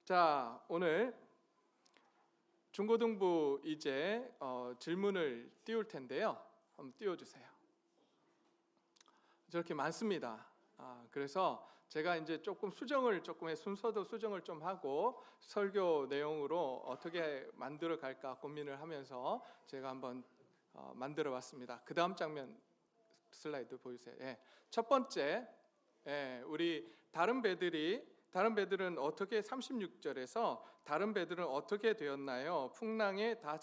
자, 오늘 중고등부 이제 질문을 띄울 텐데요. 한번 띄워주세요. 저렇게 많습니다. 그래서 제가 이제 조금의 순서도 수정을 좀 하고 설교 내용으로 어떻게 만들어 갈까 고민을 하면서 제가 한번 만들어 봤습니다. 그 다음 장면 슬라이드 보여주세요. 첫 번째, 우리 다른 배들은 어떻게 36절에서 다른 배들은 어떻게 되었나요? 풍랑에 다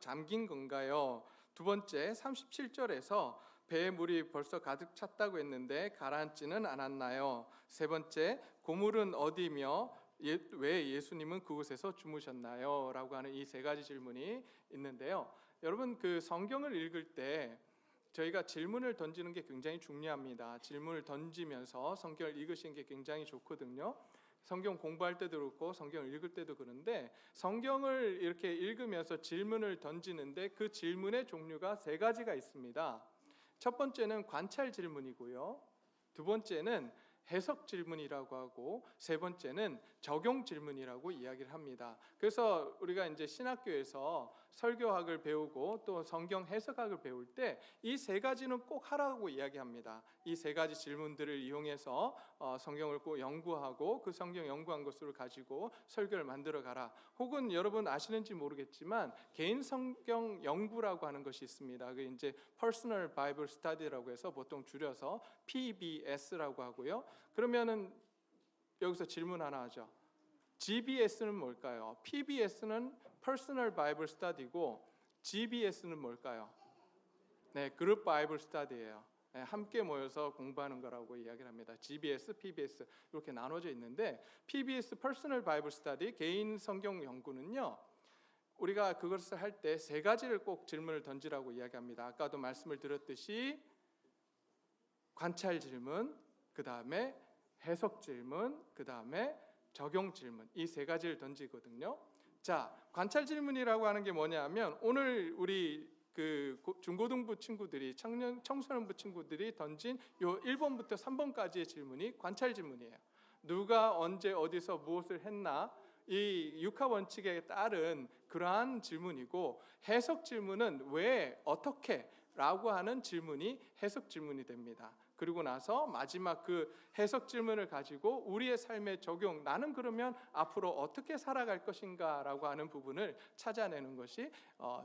잠긴 건가요? 두 번째 37절에서 배에 물이 벌써 가득 찼다고 했는데 가라앉지는 않았나요? 세 번째 고물은 어디며 왜 예수님은 그곳에서 주무셨나요? 라고 하는 이 세 가지 질문이 있는데요. 여러분, 그 성경을 읽을 때 저희가 질문을 던지는 게 굉장히 중요합니다. 질문을 던지면서 성경을 읽으시는 게 굉장히 좋거든요. 성경 공부할 때도 그렇고 성경을 읽을 때도 그런데 성경을 이렇게 읽으면서 질문을 던지는데 그 질문의 종류가 세 가지가 있습니다. 첫 번째는 관찰 질문이고요. 두 번째는 해석 질문이라고 하고 세 번째는 적용 질문이라고 이야기를 합니다. 그래서 우리가 이제 신학교에서 설교학을 배우고 또 성경 해석학을 배울 때 이 세 가지는 꼭 하라고 이야기합니다. 이 세 가지 질문들을 이용해서 성경을 꼭 연구하고 그 성경 연구한 것을 가지고 설교를 만들어 가라. 혹은 여러분 아시는지 모르겠지만 개인 성경 연구라고 하는 것이 있습니다. 그 이제 Personal Bible Study라고 해서 보통 줄여서 PBS라고 하고요. 그러면은 여기서 질문 하나 하죠. GBS는 뭘까요? PBS는 Personal Bible Study고 GBS는 뭘까요? 네, 그룹 바이블 스터디예요. 함께 모여서 공부하는 거라고 이야기를 합니다. GBS, PBS 이렇게 나눠져 있는데 PBS Personal Bible Study 개인 성경 연구는요. 우리가 그것을 할 때 세 가지를 꼭 질문을 던지라고 이야기합니다. 아까도 말씀을 드렸듯이 관찰 질문, 그 다음에 해석 질문, 그 다음에 적용 질문 이 세 가지를 던지거든요. 자, 관찰 질문이라고 하는 게 뭐냐면 오늘 우리 그 중고등부 친구들이 청소년부 친구들이 던진 요 1번부터 3번까지의 질문이 관찰 질문이에요. 누가 언제 어디서 무엇을 했나 이 육하 원칙에 따른 그러한 질문이고 해석 질문은 왜 어떻게 라고 하는 질문이 해석 질문이 됩니다. 그리고 나서 마지막 그 해석 질문을 가지고 우리의 삶에 적용, 나는 그러면 앞으로 어떻게 살아갈 것인가 라고 하는 부분을 찾아내는 것이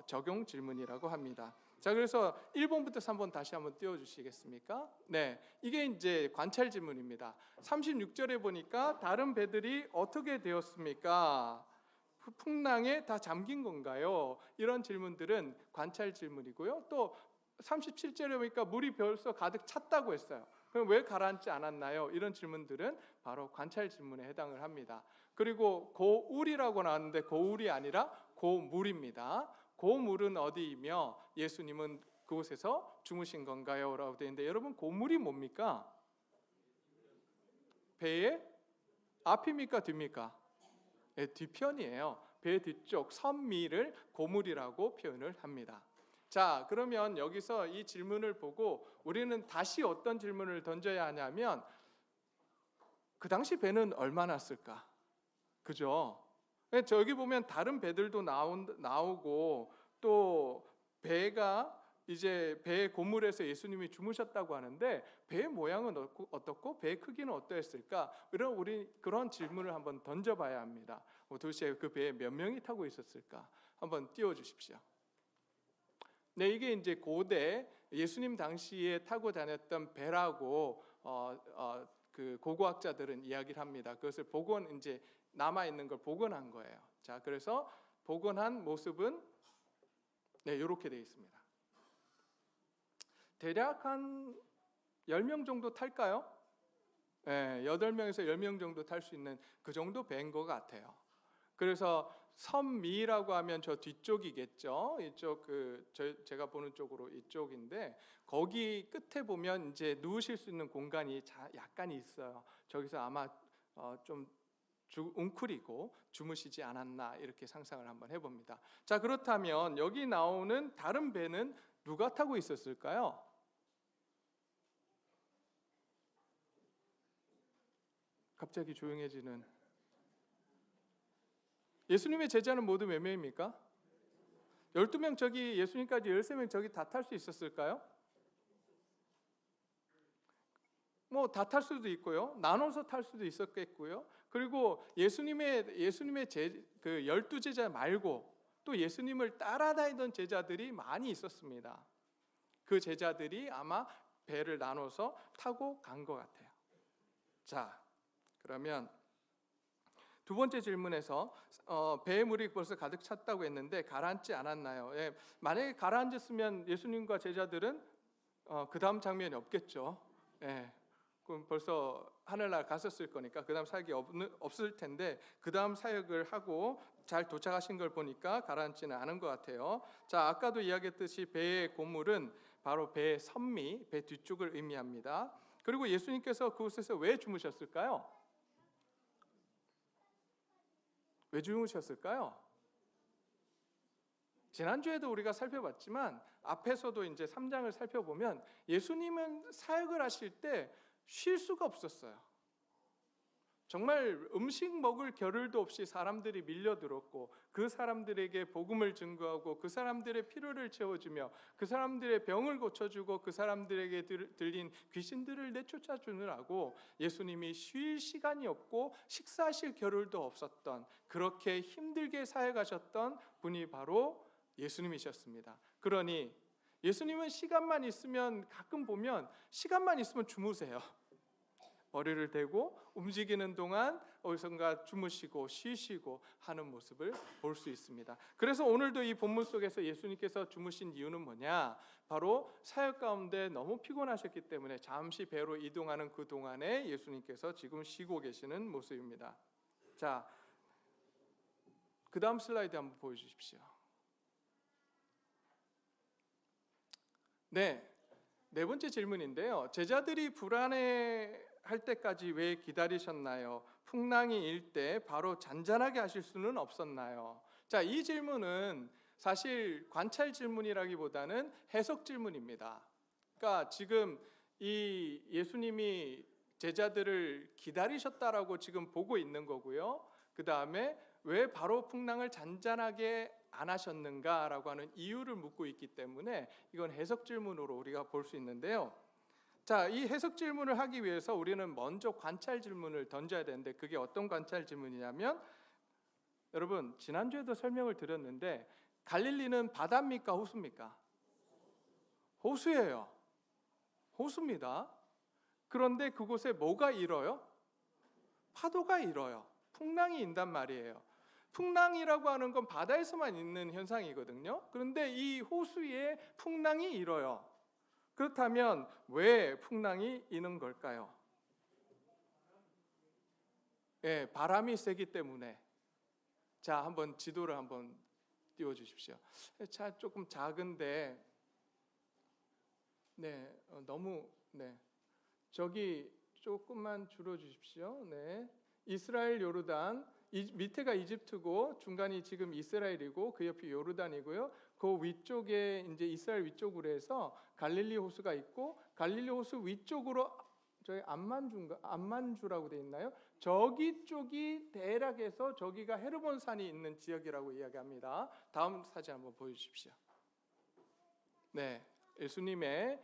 적용 질문이라고 합니다. 자, 그래서 1번부터 3번 다시 한번 띄워주시겠습니까? 네, 이게 이제 관찰 질문입니다. 36절에 보니까 다른 배들이 어떻게 되었습니까? 풍랑에 다 잠긴 건가요? 이런 질문들은 관찰 질문이고요. 또 37절에 보니까 물이 벌써 가득 찼다고 했어요. 그럼 왜 가라앉지 않았나요? 이런 질문들은 바로 관찰 질문에 해당을 합니다. 그리고 고울이라고 나왔는데 고울이 아니라 고물입니다. 고물은 어디이며 예수님은 그곳에서 주무신 건가요? 라고 되어 있는데 여러분 고물이 뭡니까? 배의 앞입니까? 뒤입니까? 네, 뒤편이에요. 배 뒤쪽 선미를 고물이라고 표현을 합니다. 자, 그러면 여기서 이 질문을 보고 우리는 다시 어떤 질문을 던져야 하냐면 그 당시 배는 얼마나 쓸까? 그죠? 저기 보면 다른 배들도 나오고 또 배가 이제 배의 고물에서 예수님이 주무셨다고 하는데 배의 모양은 어떻고 배의 크기는 어떠했을까? 우리 그런 질문을 한번 던져봐야 합니다. 도대체 그 배에 몇 명이 타고 있었을까? 한번 띄워주십시오. 네, 이게 이제 고대 예수님 당시에 타고 다녔던 배라고 그 고고학자들은 이야기를 합니다. 그것을 이제 남아 있는 걸 복원한 거예요. 자, 그래서 복원한 모습은 네, 이렇게 되어 있습니다. 대략 한 10명 정도 탈까요? 네, 8명에서 10명 정도 탈 수 있는 그 정도 배인 것 같아요. 그래서 선미라고 하면 저 뒤쪽이겠죠. 이쪽 제가 보는 쪽으로 이쪽인데 거기 끝에 보면 이제 누우실 수 있는 공간이 약간 있어요. 저기서 아마 좀 웅크리고 주무시지 않았나 이렇게 상상을 한번 해봅니다. 자, 그렇다면 여기 나오는 다른 배는 누가 타고 있었을까요? 갑자기 조용해지는 예수님의 제자는 모두 몇 명입니까? 12명 저기 예수님까지 13명 저기 다 탈 수 있었을까요? 뭐 다 탈 수도 있고요. 나눠서 탈 수도 있었겠고요. 그리고 예수님의 그 12제자 말고 또 예수님을 따라다니던 제자들이 많이 있었습니다. 그 제자들이 아마 배를 나눠서 타고 간 것 같아요. 자, 그러면 두 번째 질문에서 배에 물이 벌써 가득 찼다고 했는데 가라앉지 않았나요? 예, 만약에 가라앉았으면 예수님과 제자들은 그 다음 장면이 없겠죠. 예, 그럼 벌써 하늘나라 갔었을 거니까 그 다음 사역이 없을 텐데 그 다음 사역을 하고 잘 도착하신 걸 보니까 가라앉지는 않은 것 같아요. 자, 아까도 이야기했듯이 배의 고물은 바로 배의 선미, 배 뒤쪽을 의미합니다. 그리고 예수님께서 그곳에서 왜 주무셨을까요? 왜 주무셨을까요? 지난주에도 우리가 살펴봤지만 앞에서도 이제 3장을 살펴보면 예수님은 사역을 하실 때 쉴 수가 없었어요. 정말 음식 먹을 겨를도 없이 사람들이 밀려들었고 그 사람들에게 복음을 증거하고 그 사람들의 필요를 채워주며 그 사람들의 병을 고쳐주고 그 사람들에게 들린 귀신들을 내쫓아 주느라고 예수님이 쉴 시간이 없고 식사하실 겨를도 없었던, 그렇게 힘들게 사역하셨던 분이 바로 예수님이셨습니다. 그러니 예수님은 시간만 있으면, 가끔 보면 시간만 있으면 주무세요. 머리를 대고 움직이는 동안 어디선가 주무시고 쉬시고 하는 모습을 볼 수 있습니다. 그래서 오늘도 이 본문 속에서 예수님께서 주무신 이유는 뭐냐? 바로 사역 가운데 너무 피곤하셨기 때문에 잠시 배로 이동하는 그 동안에 예수님께서 지금 쉬고 계시는 모습입니다. 자, 그 다음 슬라이드 한번 보여주십시오. 네 번째 질문인데요. 제자들이 불안해할 때까지 왜 기다리셨나요? 풍랑이 일 때 바로 잔잔하게 하실 수는 없었나요? 자, 이 질문은 사실 관찰 질문이라기보다는 해석 질문입니다. 그러니까 지금 이 예수님이 제자들을 기다리셨다라고 지금 보고 있는 거고요. 그 다음에 왜 바로 풍랑을 잔잔하게 안 하셨는가라고 하는 이유를 묻고 있기 때문에 이건 해석 질문으로 우리가 볼 수 있는데요. 자, 이 해석 질문을 하기 위해서 우리는 먼저 관찰 질문을 던져야 되는데 그게 어떤 관찰 질문이냐면, 여러분 지난주에도 설명을 드렸는데 갈릴리는 바다입니까 호수입니까? 호수예요. 호수입니다. 그런데 그곳에 뭐가 일어요? 파도가 일어요. 풍랑이 인단 말이에요. 풍랑이라고 하는 건 바다에서만 있는 현상이거든요. 그런데 이 호수에 풍랑이 일어요. 그렇다면 왜 풍랑이 이는 걸까요? 예, 바람이 세기 때문에. 자, 한번 지도를 한번 띄워 주십시오. 차 조금 작은데, 너무 저기 조금만 줄여 주십시오. 네, 이스라엘 요르단, 밑에가 이집트고 중간이 지금 이스라엘이고 그 옆이 요르단이고요. 그 위쪽에 이제 이스라엘 위쪽으로 해서 갈릴리 호수가 있고, 갈릴리 호수 위쪽으로 저희 암만주라고 돼 있나요? 저기 쪽이 대략해서 저기가 헤르몬 산이 있는 지역이라고 이야기합니다. 다음 사진 한번 보여주십시오. 네, 예수님의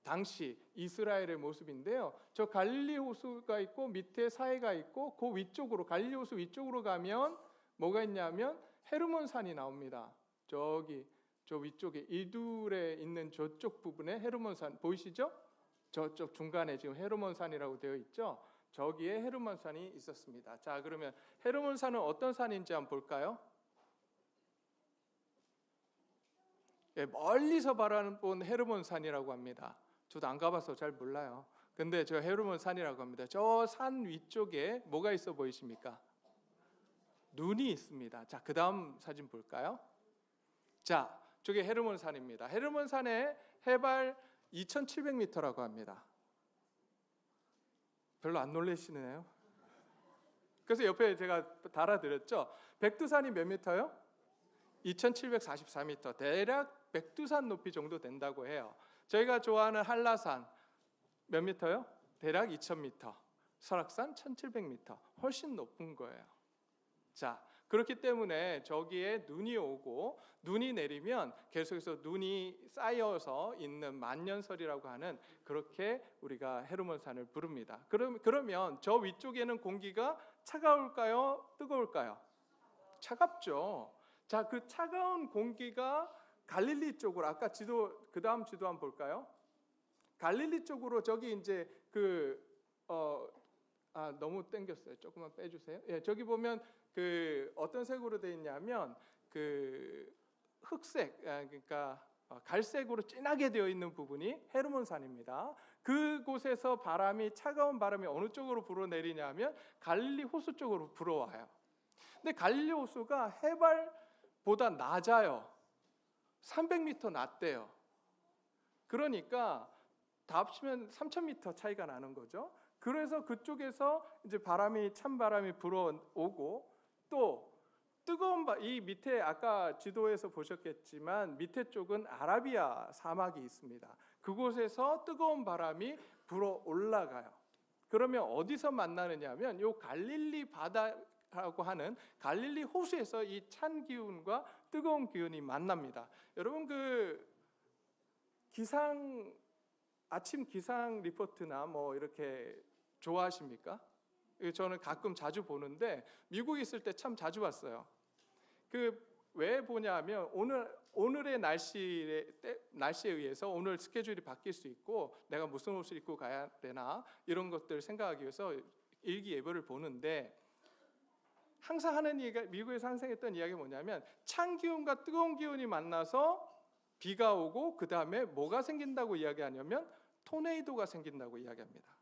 당시 이스라엘의 모습인데요. 저 갈릴리 호수가 있고 밑에 사해가 있고 그 위쪽으로, 갈릴리 호수 위쪽으로 가면 뭐가 있냐면 헤르몬 산이 나옵니다. 저기 저 위쪽에 이둘에 있는 저쪽 부분에 헤르몬 산 보이시죠? 저쪽 중간에 지금 헤르몬 산이라고 되어 있죠. 저기에 헤르몬 산이 있었습니다. 자, 그러면 헤르몬 산은 어떤 산인지 한번 볼까요? 예, 멀리서 바라본 헤르몬 산이라고 합니다. 저도 안 가봐서 잘 몰라요. 근데 저 헤르몬 산이라고 합니다. 저 산 위쪽에 뭐가 있어 보이십니까? 눈이 있습니다. 자, 그 다음 사진 볼까요? 자, 저게 헤르몬 산입니다. 헤르몬 산의 해발 2,700m라고 합니다. 별로 안 놀라시네요. 그래서 옆에 제가 달아드렸죠. 백두산이 몇 미터요? 2,744m. 대략 백두산 높이 정도 된다고 해요. 저희가 좋아하는 한라산 몇 미터요? 대략 2,000m. 설악산 1,700m. 훨씬 높은 거예요. 자, 그렇기 때문에 저기에 눈이 오고 눈이 내리면 계속해서 눈이 쌓여서 있는 만년설이라고 하는, 그렇게 우리가 헤르몬산을 부릅니다. 그러면 저 위쪽에는 공기가 차가울까요? 뜨거울까요? 차갑죠. 자, 그 차가운 공기가 갈릴리 쪽으로, 아까 지도, 그 다음 지도 한번 볼까요? 갈릴리 쪽으로, 저기 이제 너무 땡겼어요. 조금만 빼주세요. 예, 저기 보면 그 어떤 색으로 되어 있냐면 그 흑색, 그러니까 갈색으로 진하게 되어 있는 부분이 헤르몬산입니다. 그곳에서 차가운 바람이 어느 쪽으로 불어내리냐면 갈릴리 호수 쪽으로 불어와요. 근데 갈릴리 호수가 해발보다 낮아요. 300m 낮대요. 그러니까 다 합치면 3,000m 차이가 나는 거죠. 그래서 그쪽에서 이제 찬바람이 불어오고, 또 뜨거운 이 밑에 아까 지도에서 보셨겠지만 밑에 쪽은 아라비아 사막이 있습니다. 그곳에서 뜨거운 바람이 불어 올라가요. 그러면 어디서 만나느냐면 요 갈릴리 바다라고 하는 갈릴리 호수에서 이 찬 기운과 뜨거운 기운이 만납니다. 여러분 아침 기상 리포트나 뭐 이렇게 좋아하십니까? 저는 가끔 자주 보는데 미국에 있을 때 참 자주 봤어요. 왜 보냐면 오늘의 날씨에 의해서 오늘 스케줄이 바뀔 수 있고 내가 무슨 옷을 입고 가야 되나, 이런 것들을 생각하기 위해서 일기예보를 보는데, 항상 하는 얘기가, 미국에서 항상 했던 이야기가 뭐냐면 찬 기운과 뜨거운 기운이 만나서 비가 오고 그 다음에 뭐가 생긴다고 이야기하냐면 토네이도가 생긴다고 이야기합니다.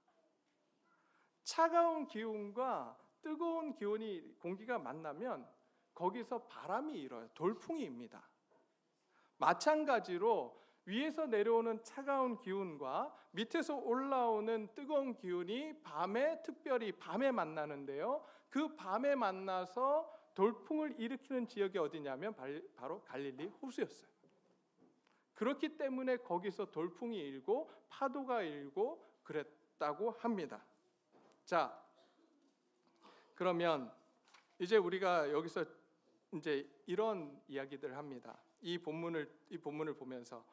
차가운 기운과 뜨거운 공기가 만나면 거기서 바람이 일어요. 돌풍이입니다. 마찬가지로 위에서 내려오는 차가운 기운과 밑에서 올라오는 뜨거운 기운이 특별히 밤에 만나는데요. 그 밤에 만나서 돌풍을 일으키는 지역이 어디냐면 바로 갈릴리 호수였어요. 그렇기 때문에 거기서 돌풍이 일고 파도가 일고 그랬다고 합니다. 자, 그러면 이제 우리가 여기서 이제 이런 이야기들을 합니다. 이 본문을 보면서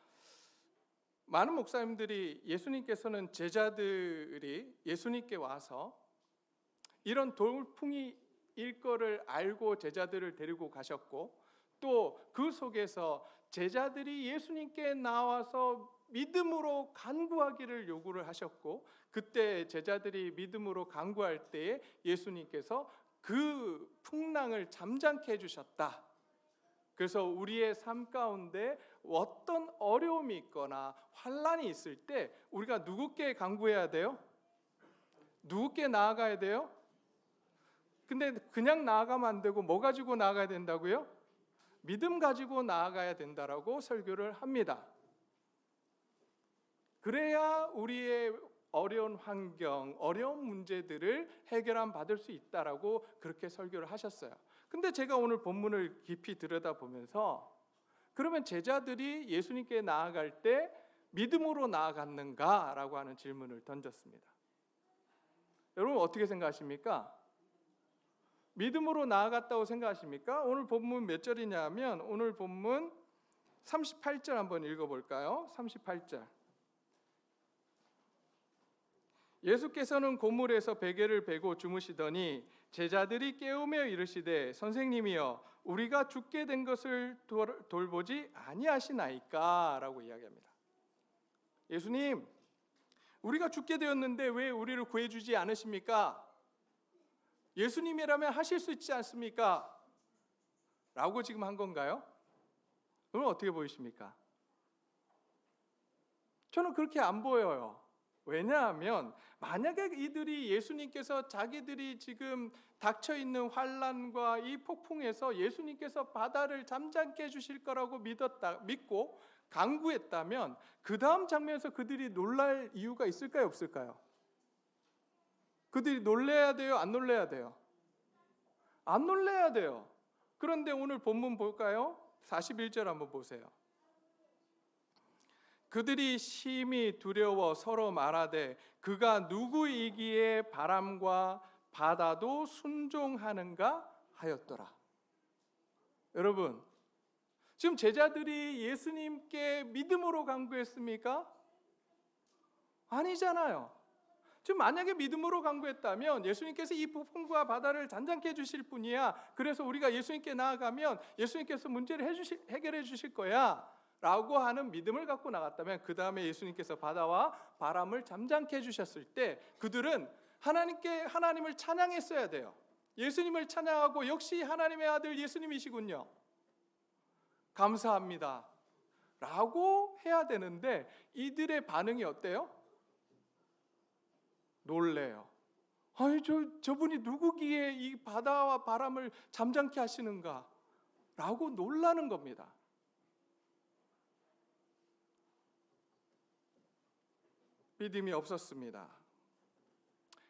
많은 목사님들이, 예수님께서는 제자들이 예수님께 와서 이런 돌풍이 일 거를 알고 제자들을 데리고 가셨고, 또 그 속에서 제자들이 예수님께 나와서 믿음으로 간구하기를 요구를 하셨고, 그때 제자들이 믿음으로 간구할 때에 예수님께서 그 풍랑을 잠잠케 해주셨다. 그래서 우리의 삶 가운데 어떤 어려움이 있거나 환난이 있을 때 우리가 누구께 간구해야 돼요? 누구께 나아가야 돼요? 근데 그냥 나아가면 안 되고 뭐 가지고 나아가야 된다고요? 믿음 가지고 나아가야 된다라고 설교를 합니다. 그래야 우리의 어려운 환경, 어려운 문제들을 해결함 받을 수 있다라고 그렇게 설교를 하셨어요. 근데 제가 오늘 본문을 깊이 들여다보면서, 그러면 제자들이 예수님께 나아갈 때 믿음으로 나아갔는가라고 하는 질문을 던졌습니다. 여러분 어떻게 생각하십니까? 믿음으로 나아갔다고 생각하십니까? 오늘 본문 몇 절이냐면 오늘 본문 38절 한번 읽어볼까요? 38절. 예수께서는 고물에서 베개를 베고 주무시더니 제자들이 깨우며 이르시되 선생님이여 우리가 죽게 된 것을 돌보지 아니하시나이까? 라고 이야기합니다. 예수님, 우리가 죽게 되었는데 왜 우리를 구해주지 않으십니까? 예수님이라면 하실 수 있지 않습니까? 라고 지금 한 건가요? 그럼 어떻게 보이십니까? 저는 그렇게 안 보여요. 왜냐하면 만약에 이들이 예수님께서 자기들이 지금 닥쳐있는 환난과 이 폭풍에서 예수님께서 바다를 잠잠케 해주실 거라고 믿고 간구했다면 그 다음 장면에서 그들이 놀랄 이유가 있을까요? 없을까요? 그들이 놀래야 돼요? 안 놀래야 돼요? 안 놀래야 돼요. 그런데 오늘 본문 볼까요? 41절 한번 보세요. 그들이 심히 두려워 서로 말하되 그가 누구이기에 바람과 바다도 순종하는가 하였더라. 여러분, 지금 제자들이 예수님께 믿음으로 간구했습니까? 아니잖아요. 지금 만약에 믿음으로 간구했다면 예수님께서 이 폭풍과 바다를 잔잔케 해주실 분이야. 그래서 우리가 예수님께 나아가면 예수님께서 문제를 해결해 주실 거야 라고 하는 믿음을 갖고 나갔다면, 그 다음에 예수님께서 바다와 바람을 잠잠케 해주셨을 때 그들은 하나님을 찬양했어야 돼요. 예수님을 찬양하고 역시 하나님의 아들 예수님이시군요, 감사합니다 라고 해야 되는데, 이들의 반응이 어때요? 놀래요. 아니, 저분이 누구기에 이 바다와 바람을 잠잠케 하시는가 라고 놀라는 겁니다. 믿음이 없었습니다.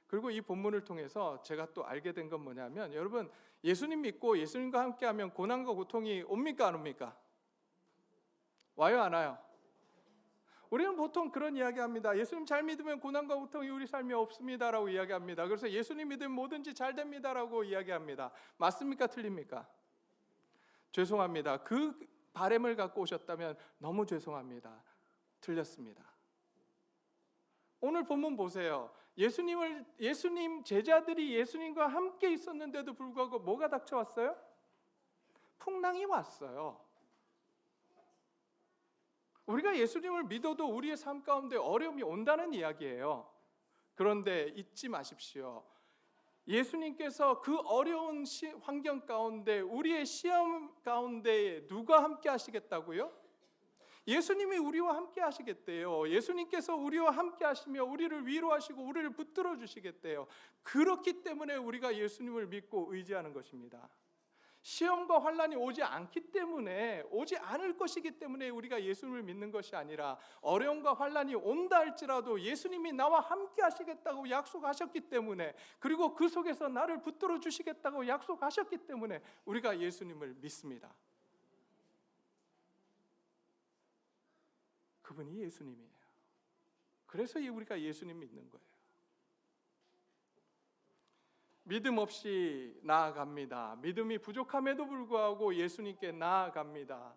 그리고 이 본문을 통해서 제가 또 알게 된 건 뭐냐면, 여러분, 예수님 믿고 예수님과 함께하면 고난과 고통이 옵니까 안 옵니까? 와요 안 와요? 우리는 보통 그런 이야기합니다. 예수님 잘 믿으면 고난과 고통이 우리 삶에 없습니다라고 이야기합니다. 그래서 예수님 믿으면 뭐든지 잘 됩니다라고 이야기합니다. 맞습니까? 틀립니까? 죄송합니다. 그 바램을 갖고 오셨다면 너무 죄송합니다. 틀렸습니다. 오늘 본문 보세요. 예수님 제자들이 예수님과 함께 있었는데도 불구하고 뭐가 닥쳐왔어요? 풍랑이 왔어요. 우리가 예수님을 믿어도 우리의 삶 가운데 어려움이 온다는 이야기예요. 그런데 잊지 마십시오. 예수님께서 그 어려운 환경 가운데, 우리의 시험 가운데 누가 함께 하시겠다고요? 예수님이 우리와 함께 하시겠대요. 예수님께서 우리와 함께 하시며 우리를 위로하시고 우리를 붙들어 주시겠대요. 그렇기 때문에 우리가 예수님을 믿고 의지하는 것입니다. 시험과 환난이 오지 않을 것이기 때문에 우리가 예수님을 믿는 것이 아니라, 어려움과 환난이 온다 할지라도 예수님이 나와 함께 하시겠다고 약속하셨기 때문에, 그리고 그 속에서 나를 붙들어 주시겠다고 약속하셨기 때문에 우리가 예수님을 믿습니다. 그분이 예수님이에요. 그래서 우리가 예수님 믿는 거예요. 믿음 없이 나아갑니다. 믿음이 부족함에도 불구하고 예수님께 나아갑니다.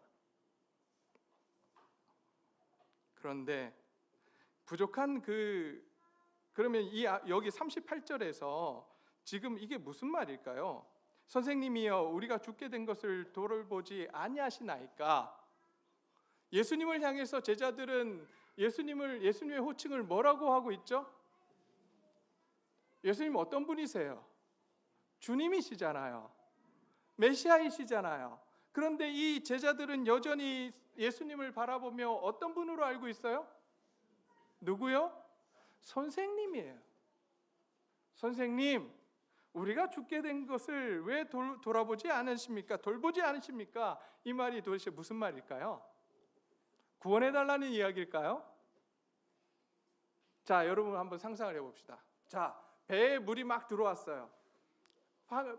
그런데 부족한 그러면 여기 38절에서 지금 이게 무슨 말일까요? 선생님이여, 우리가 죽게 된 것을 돌보지 아니하시나이까? 예수님을 향해서 제자들은 예수님의 호칭을 뭐라고 하고 있죠? 예수님 어떤 분이세요? 주님이시잖아요. 메시아이시잖아요. 그런데 이 제자들은 여전히 예수님을 바라보며 어떤 분으로 알고 있어요? 누구요? 선생님이에요. 선생님, 우리가 죽게 된 것을 왜 돌아보지 않으십니까? 돌보지 않으십니까? 이 말이 도대체 무슨 말일까요? 구원해달라는 이야기일까요? 자, 여러분 한번 상상을 해봅시다. 자, 배에 물이 막 들어왔어요.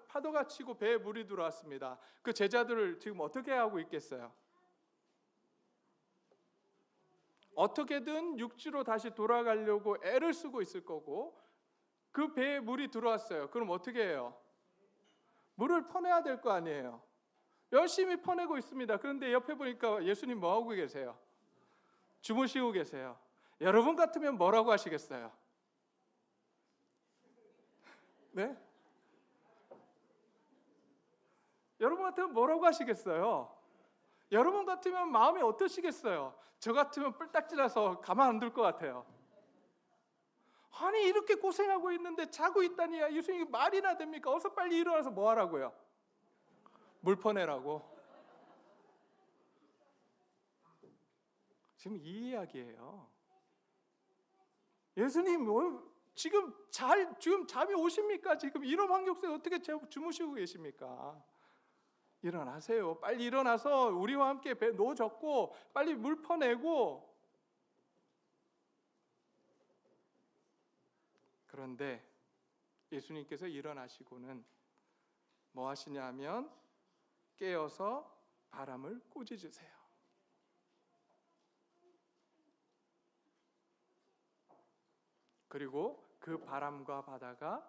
파도가 치고 배에 물이 들어왔습니다. 그 제자들을 지금 어떻게 하고 있겠어요? 어떻게든 육지로 다시 돌아가려고 애를 쓰고 있을 거고, 그 배에 물이 들어왔어요. 그럼 어떻게 해요? 물을 퍼내야 될 거 아니에요. 열심히 퍼내고 있습니다. 그런데 옆에 보니까 예수님 뭐 하고 계세요? 주무시고 계세요. 여러분 같으면 뭐라고 하시겠어요? 네? 여러분 같으면 뭐라고 하시겠어요? 여러분 같으면 마음이 어떠시겠어요? 저 같으면 뿔딱지라서 가만 안 둘 것 같아요. 아니, 이렇게 고생하고 있는데 자고 있다니, 예수님 말이나 됩니까? 어서 빨리 일어나서 뭐 하라고요? 물 퍼내라고. 지금 이 이야기예요. 예수님 지금 잠이 오십니까? 지금 이런 환경 속에 어떻게 주무시고 계십니까? 일어나세요. 빨리 일어나서 우리와 함께 노 젓고 빨리 물 퍼내고. 그런데 예수님께서 일어나시고는 뭐 하시냐면 깨어서 바람을 꾸짖으세요. 그리고 그 바람과 바다가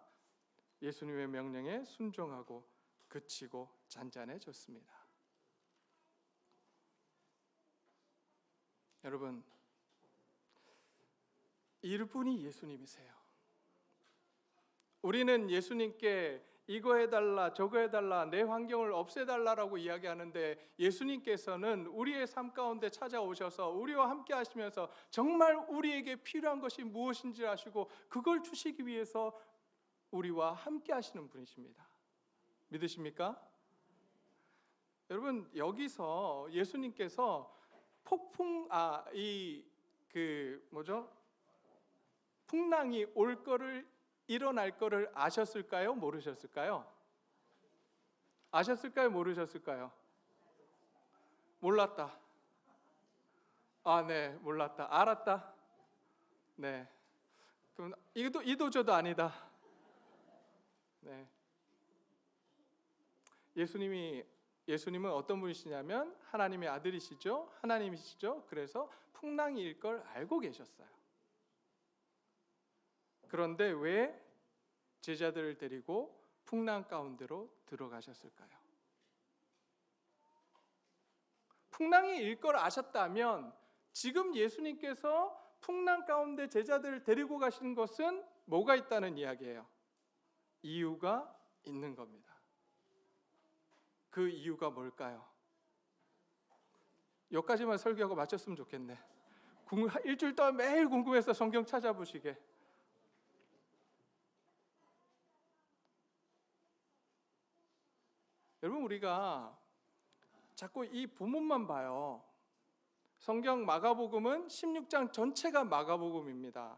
예수님의 명령에 순종하고 그치고 잔잔해졌습니다. 여러분, 이분이 예수님이세요. 우리는 예수님께 이거 해달라 저거 해달라 내 환경을 없애달라라고 이야기하는데, 예수님께서는 우리의 삶 가운데 찾아오셔서 우리와 함께 하시면서 정말 우리에게 필요한 것이 무엇인지 아시고 그걸 주시기 위해서 우리와 함께 하시는 분이십니다. 믿으십니까? 여러분, 여기서 예수님께서 풍랑이 올 거를, 일어날 거를 아셨을까요? 모르셨을까요? 아셨을까요? 모르셨을까요? 몰랐다. 네, 몰랐다. 알았다. 네. 그럼 이도저도 아니다. 네. 예수님은 어떤 분이시냐면 하나님의 아들이시죠. 하나님이시죠. 그래서 풍랑이 일 걸 알고 계셨어요. 그런데 왜 제자들을 데리고 풍랑 가운데로 들어가셨을까요? 풍랑이 일 걸 아셨다면 지금 예수님께서 풍랑 가운데 제자들을 데리고 가시는 것은 뭐가 있다는 이야기예요? 이유가 있는 겁니다. 그 이유가 뭘까요? 여기까지만 설교하고 마쳤으면 좋겠네. 일주일 동안 매일 궁금해서 성경 찾아보시게. 여러분, 우리가 자꾸 이 본문만 봐요. 성경 마가복음은 16장 전체가 마가복음입니다.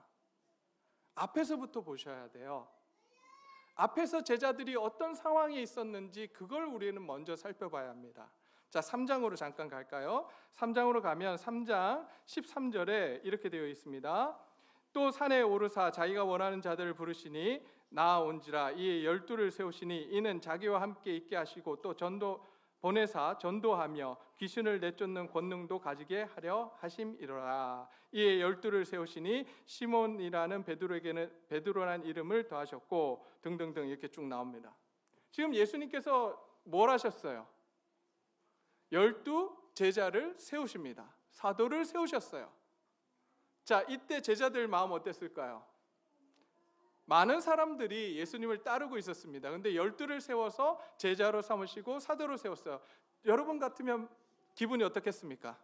앞에서부터 보셔야 돼요. 앞에서 제자들이 어떤 상황에 있었는지 그걸 우리는 먼저 살펴봐야 합니다. 자, 3장으로 잠깐 갈까요? 3장으로 가면 3장 13절에 이렇게 되어 있습니다. 또 산에 오르사 자기가 원하는 자들을 부르시니 나아온지라. 이에 12를 세우시니 이는 자기와 함께 있게 하시고 또 보내사 전도하며 귀신을 내쫓는 권능도 가지게 하려 하심이로라. 이에 12를 세우시니 시몬이라는 베드로에게는 베드로라는 이름을 더하셨고 등등등 이렇게 쭉 나옵니다. 지금 예수님께서 뭘 하셨어요? 12 제자를 세우십니다. 사도를 세우셨어요. 자, 이때 제자들 마음 어땠을까요? 많은 사람들이 예수님을 따르고 있었습니다. 그런데 12를 세워서 제자로 삼으시고 사도로 세웠어요. 여러분 같으면 기분이 어떻겠습니까?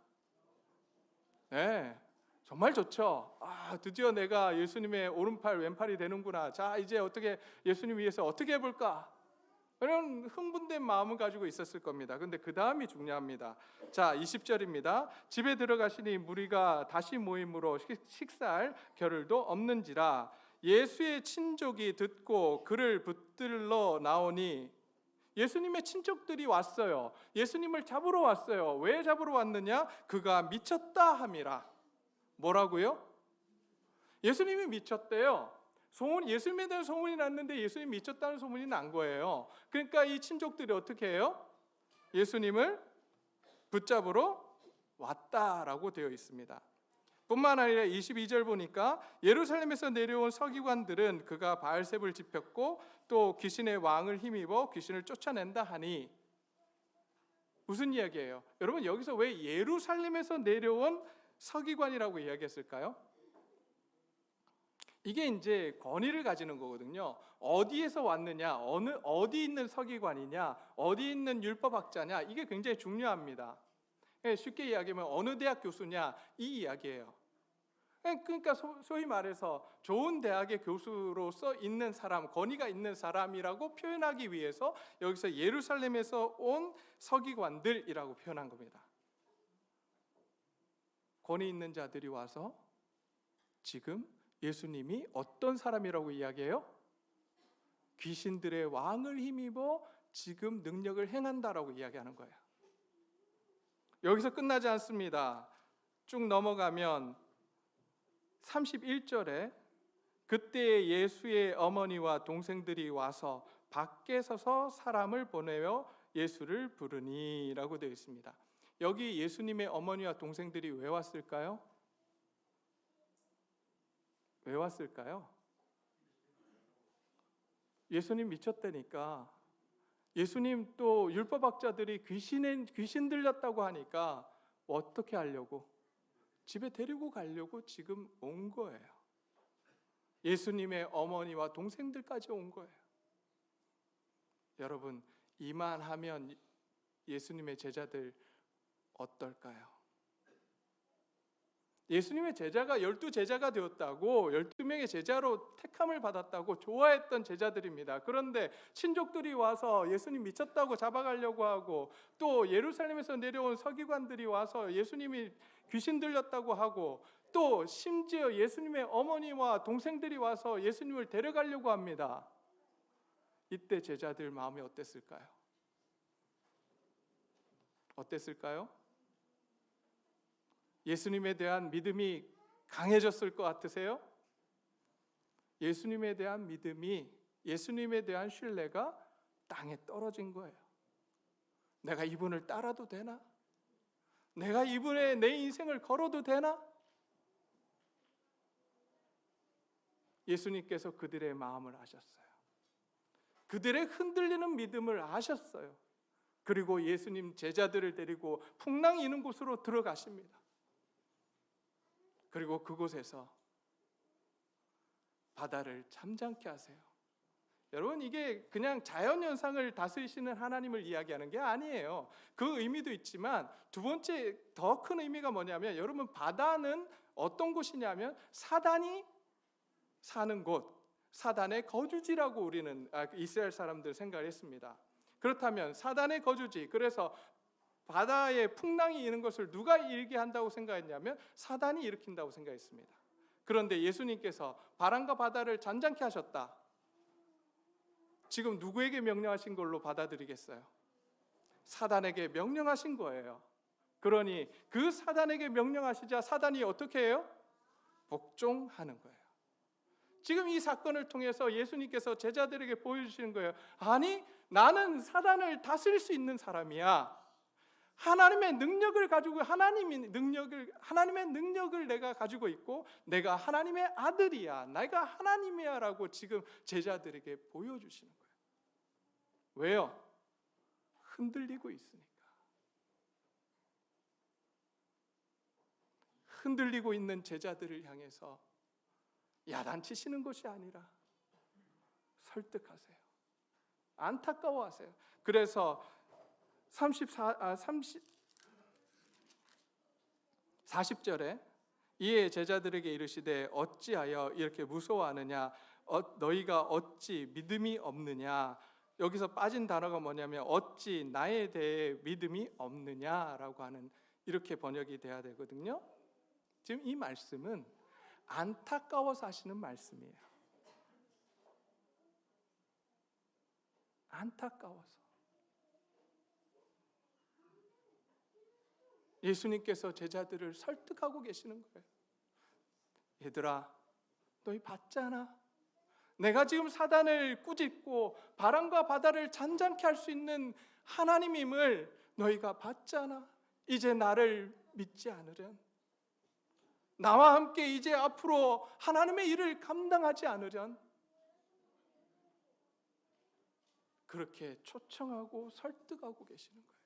네, 정말 좋죠. 드디어 내가 예수님의 오른팔 왼팔이 되는구나. 자, 이제 어떻게 예수님 위해서 어떻게 해볼까? 그런 흥분된 마음을 가지고 있었을 겁니다. 근데 그 다음이 중요합니다. 자, 20절입니다. 집에 들어가시니 무리가 다시 모임으로 식사할 겨를도 없는지라. 예수의 친족이 듣고 그를 붙들러 나오니, 예수님의 친족들이 왔어요. 예수님을 잡으러 왔어요. 왜 잡으러 왔느냐? 그가 미쳤다 함이라. 뭐라고요? 예수님이 미쳤대요. 예수님에 대한 소문이 났는데 예수님이 미쳤다는 소문이 난 거예요. 그러니까 이 친족들이 어떻게 해요? 예수님을 붙잡으러 왔다라고 되어 있습니다. 뿐만 아니라 22절 보니까 예루살렘에서 내려온 서기관들은 그가 바알셉을 짚혔고 또 귀신의 왕을 힘입어 귀신을 쫓아낸다 하니, 무슨 이야기예요? 여러분, 여기서 왜 예루살렘에서 내려온 서기관이라고 이야기했을까요? 이게 이제 권위를 가지는 거거든요. 어디에서 왔느냐, 어디 있는 서기관이냐, 어디 있는 율법학자냐, 이게 굉장히 중요합니다. 쉽게 이야기하면 어느 대학 교수냐, 이 이야기예요. 그러니까 소위 말해서 좋은 대학의 교수로서 있는 사람, 권위가 있는 사람이라고 표현하기 위해서 여기서 예루살렘에서 온 서기관들이라고 표현한 겁니다. 권위 있는 자들이 와서 지금 예수님이 어떤 사람이라고 이야기해요? 귀신들의 왕을 힘입어 지금 능력을 행한다라고 이야기하는 거예요. 여기서 끝나지 않습니다. 쭉 넘어가면 31절에 그때 예수의 어머니와 동생들이 와서 밖에 서서 사람을 보내어 예수를 부르니 라고 되어 있습니다. 여기 예수님의 어머니와 동생들이 왜 왔을까요? 왜 왔을까요? 예수님 미쳤다니까. 예수님 또 율법학자들이 귀신 들렸다고 하니까 어떻게 하려고? 집에 데리고 가려고 지금 온 거예요. 예수님의 어머니와 동생들까지 온 거예요. 여러분, 이만하면 예수님의 제자들 어떨까요? 예수님의 제자가 12제자가 되었다고, 12명의 제자로 택함을 받았다고 좋아했던 제자들입니다. 그런데 친족들이 와서 예수님 미쳤다고 잡아가려고 하고, 또 예루살렘에서 내려온 서기관들이 와서 예수님이 귀신 들렸다고 하고, 또 심지어 예수님의 어머니와 동생들이 와서 예수님을 데려가려고 합니다. 이때 제자들 마음이 어땠을까요? 어땠을까요? 예수님에 대한 믿음이 강해졌을 것 같으세요? 예수님에 대한 믿음이, 예수님에 대한 신뢰가 땅에 떨어진 거예요. 내가 이분을 따라도 되나? 내가 이분의 내 인생을 걸어도 되나? 예수님께서 그들의 마음을 아셨어요. 그들의 흔들리는 믿음을 아셨어요. 그리고 예수님 제자들을 데리고 풍랑이 있는 곳으로 들어가십니다. 그리고 그곳에서 바다를 잠잠케 하세요. 여러분, 이게 그냥 자연현상을 다스리시는 하나님을 이야기하는 게 아니에요. 그 의미도 있지만 두 번째 더 큰 의미가 뭐냐면, 여러분, 바다는 어떤 곳이냐면 사단이 사는 곳, 사단의 거주지라고 우리는 이스라엘 사람들 생각을 했습니다. 그렇다면 사단의 거주지, 그래서 바다에 풍랑이 있는 것을 누가 일게 한다고 생각했냐면 사단이 일으킨다고 생각했습니다. 그런데 예수님께서 바람과 바다를 잔잔케 하셨다. 지금 누구에게 명령하신 걸로 받아들이겠어요? 사단에게 명령하신 거예요. 그러니 그 사단에게 명령하시자 사단이 어떻게 해요? 복종하는 거예요. 지금 이 사건을 통해서 예수님께서 제자들에게 보여주시는 거예요. 아니, 나는 사단을 다스릴 수 있는 사람이야. 하나님의 능력을 가지고, 하나님의 능력을 내가 가지고 있고, 내가 하나님의 아들이야, 내가 하나님이야 라고 지금 제자들에게 보여주시는 거예요. 왜요? 흔들리고 있으니까. 흔들리고 있는 제자들을 향해서 야단치시는 것이 아니라 설득하세요. 안타까워하세요. 그래서 40절에 이에 제자들에게 이르시되 어찌하여 이렇게 무서워하느냐, 너희가 어찌 믿음이 없느냐. 여기서 빠진 단어가 뭐냐면 어찌 나에 대해 믿음이 없느냐라고 하는, 이렇게 번역이 돼야 되거든요. 지금 이 말씀은 안타까워서 하시는 말씀이에요. 안타까워서. 예수님께서 제자들을 설득하고 계시는 거예요. 얘들아, 너희 봤잖아. 내가 지금 사단을 꾸짖고 바람과 바다를 잔잔케 할 수 있는 하나님임을 너희가 봤잖아. 이제 나를 믿지 않으련, 나와 함께 이제 앞으로 하나님의 일을 감당하지 않으련, 그렇게 초청하고 설득하고 계시는 거예요.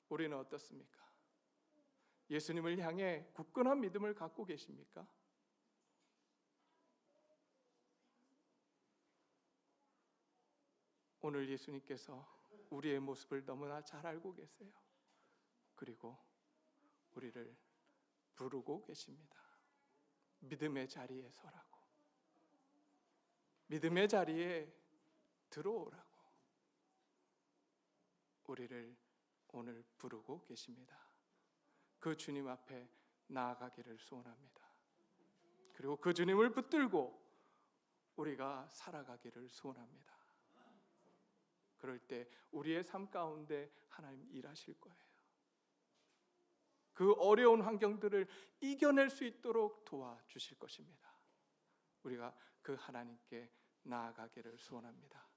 우리는 어떻습니까? 예수님을 향해 굳건한 믿음을 갖고 계십니까? 오늘 예수님께서 우리의 모습을 너무나 잘 알고 계세요. 그리고 우리를 부르고 계십니다. 믿음의 자리에 서라고, 믿음의 자리에 들어오라고 우리를 오늘 부르고 계십니다. 그 주님 앞에 나아가기를 소원합니다. 그리고 그 주님을 붙들고 우리가 살아가기를 소원합니다. 그럴 때 우리의 삶 가운데 하나님 일하실 거예요. 그 어려운 환경들을 이겨낼 수 있도록 도와주실 것입니다. 우리가 그 하나님께 나아가기를 소원합니다.